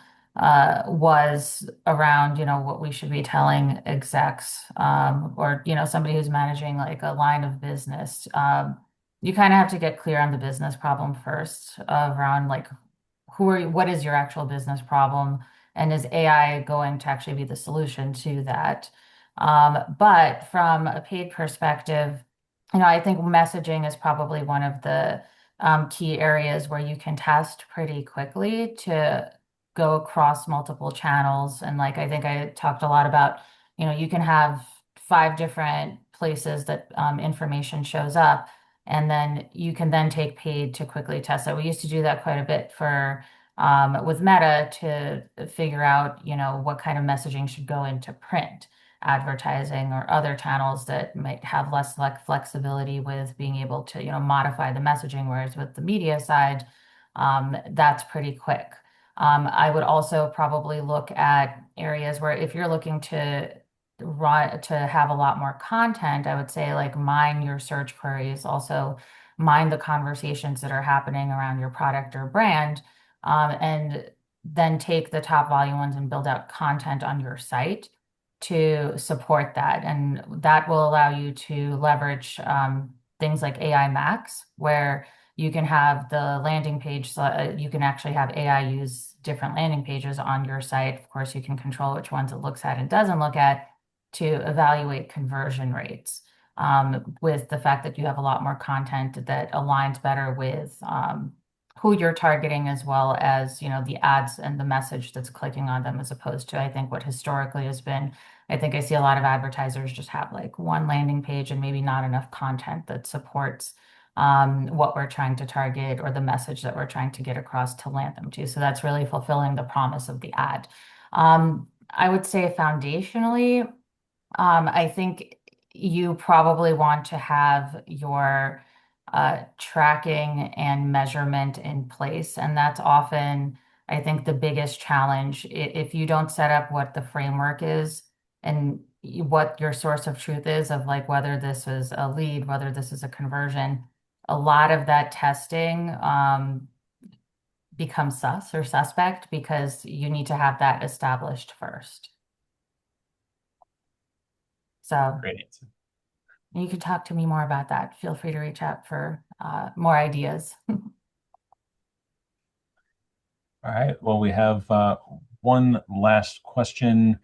was around, what we should be telling execs or, somebody who's managing like a line of business. You kind of have to get clear on the business problem first around like what is your actual business problem, and is AI going to actually be the solution to that? But from a paid perspective, I think messaging is probably one of the key areas where you can test pretty quickly to go across multiple channels. And like I think I talked a lot about, you can have 5 different places that information shows up, and then you can then take paid to quickly test it. We used to do that quite a bit for with Meta to figure out, what kind of messaging should go into print advertising or other channels that might have less like flexibility with being able to, modify the messaging. Whereas with the media side, that's pretty quick. I would also probably look at areas where if you're looking to have a lot more content, I would say like mine your search queries, also mine the conversations that are happening around your product or brand, and then take the top volume ones and build out content on your site to support that. And that will allow you to leverage things like AI Max, where you can have the landing page, so you can actually have AI use different landing pages on your site. Of course, you can control which ones it looks at and doesn't look at to evaluate conversion rates, with the fact that you have a lot more content that aligns better with who you're targeting, as well as, the ads and the message that's clicking on them, as opposed to, I think, what historically has been. I think I see a lot of advertisers just have like one landing page and maybe not enough content that supports what we're trying to target or the message that we're trying to get across to land them to. So that's really fulfilling the promise of the ad. I would say foundationally, I think you probably want to have your tracking and measurement in place. And that's often, I think, the biggest challenge. If you don't set up what the framework is and what your source of truth is of like whether this is a lead, whether this is a conversion, a lot of that testing becomes sus or suspect because you need to have that established first. So Great answer. you can talk to me more about that. Feel free to reach out for more ideas. All right. Well, we have one last question.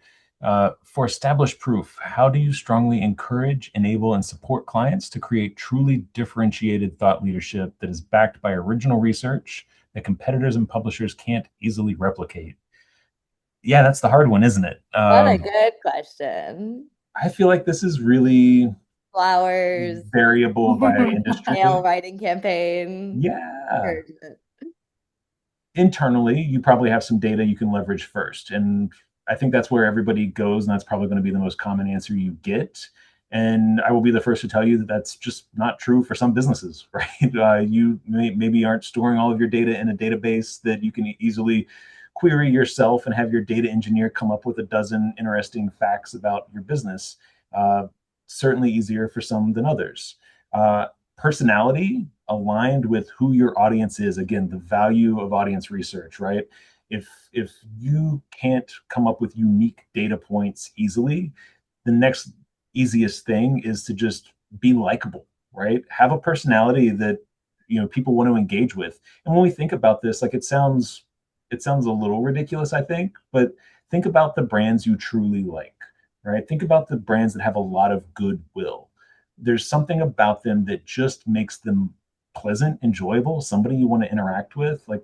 For established proof, how do you strongly encourage, enable, and support clients to create truly differentiated thought leadership that is backed by original research that competitors and publishers can't easily replicate? Yeah, that's the hard one, isn't it? What a good question. I feel like this is really Flowers, variable by industry. mail writing campaign. Yeah. Encouragement. Internally, you probably have some data you can leverage first. And I think that's where everybody goes. And that's probably going to be the most common answer you get. And I will be the first to tell you that that's just not true for some businesses, right? You maybe aren't storing all of your data in a database that you can easily query yourself and have your data engineer come up with a dozen interesting facts about your business. Certainly easier for some than others. Personality aligned with who your audience is. Again, the value of audience research, right? If you can't come up with unique data points easily, the next easiest thing is to just be likable, right? Have a personality that people want to engage with. And when we think about this, like it sounds a little ridiculous, I think, but think about the brands you truly like, right? Think about the brands that have a lot of goodwill. There's something about them that just makes them pleasant, enjoyable, somebody you want to interact with. Like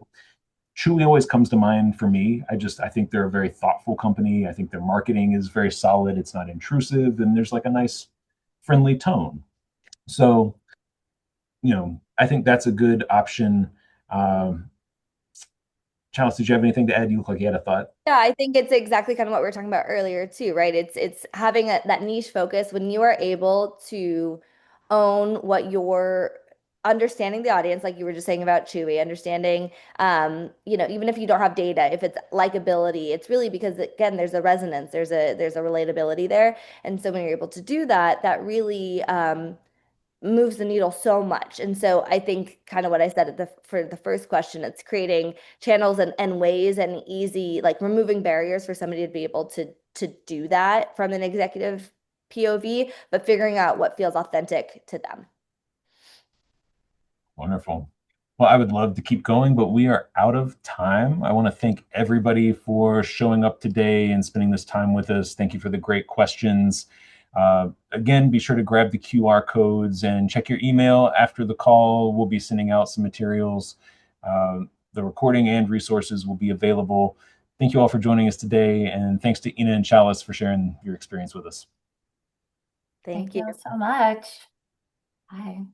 Chewy always comes to mind for me. I think they're a very thoughtful company. I think their marketing is very solid. It's not intrusive, and there's like a nice, friendly tone. So, I think that's a good option. Chalice, did you have anything to add? You look like you had a thought. Yeah, I think it's exactly kind of what we were talking about earlier too, right? It's having that niche focus when you are able to own what you're understanding the audience, like you were just saying about Chewy, understanding, even if you don't have data, if it's likability, it's really because again, there's a resonance, there's a relatability there, and so when you're able to do that, that really moves the needle so much. And so I think kind of what I said for the first question, it's creating channels and ways and easy, like removing barriers for somebody to be able to do that from an executive POV, but figuring out what feels authentic to them. Wonderful. Well, I would love to keep going, but we are out of time. I want to thank everybody for showing up today and spending this time with us. Thank you for the great questions. Again, be sure to grab the QR codes and check your email after the call. We'll be sending out some materials. The recording and resources will be available Thank you all for joining us today, and thanks to Ina and Chalice for sharing your experience with us. Thank Thank you. you so much. Bye.